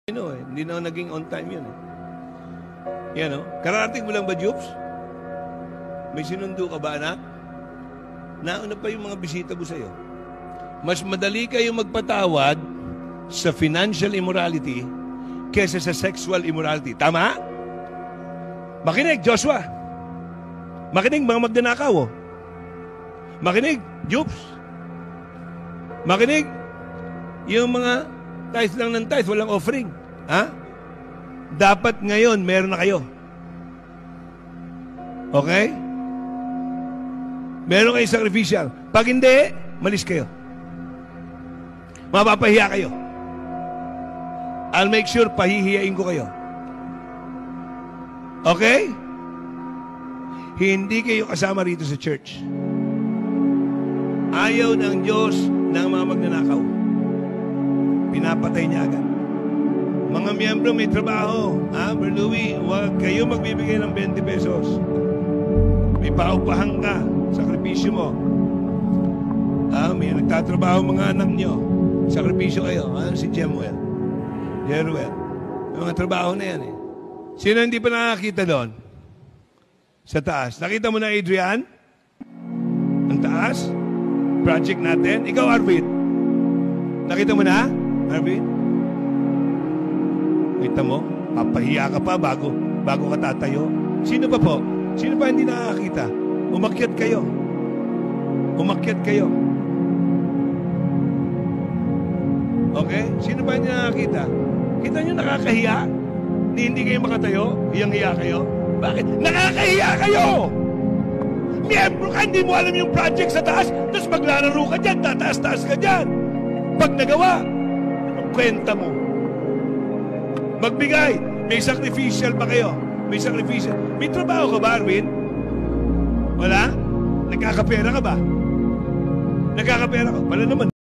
Hindi na naging on time yun. Yan o. Kararating mo lang ba, Jobs? May sinundo ka ba, anak? Nauna pa yung mga bisita mo sa'yo. Mas madali kayong magpatawad sa financial immorality kesa sa sexual immorality. Tama? Makinig, Joshua. Makinig, mga magnanakaw. Oh. Makinig, Jobs. Makinig, yung mga tithe lang ng tithe, walang offering. Ha? Dapat ngayon, meron na kayo. Okay? Meron kayong sacrificial. Pag hindi, malis kayo. Mapapahiya kayo. I'll make sure pahihiyain ko kayo. Okay? Hindi kayo kasama rito sa church. Ayaw ng Diyos ng mga magnanakaw. Pinapatay niya agad. Mga miyembro may trabaho. Brother Louie, huwag kayo magbibigay ng 20 pesos. May paupahan ka. Sakripisyo mo. May nagtatrabaho mga anak nyo. Sakripisyo kayo. Si Jemuel. Jeruel. May mga trabaho na yan eh. Sino hindi pa nakakita doon? Sa taas. Nakita mo na, Adrian? Ang taas? Project natin. Ikaw, Arvin. Nakita mo na, Arvin? Kita mo? Papahiya ka pa bago ka tatayo. Sino pa po? Sino pa hindi nakakita? Umakyat kayo. Umakyat kayo. Okay? Sino pa hindi nakakita? Kita nyo nakakahiya? Hindi kayo makatayo? Hiyang-hiya kayo? Bakit? Nakakahiya kayo! Miyembro ka, hindi mo alam yung project sa taas, tapos maglalaro ka dyan, tataas-taas ka dyan. Pag nagawa, anong kwenta mo? Magbigay. May sacrificial ba kayo? May sacrificial. May trabaho ka ba, Arvin? Wala? Nagkakapera ka ba? Nagkakapera ka? Wala naman.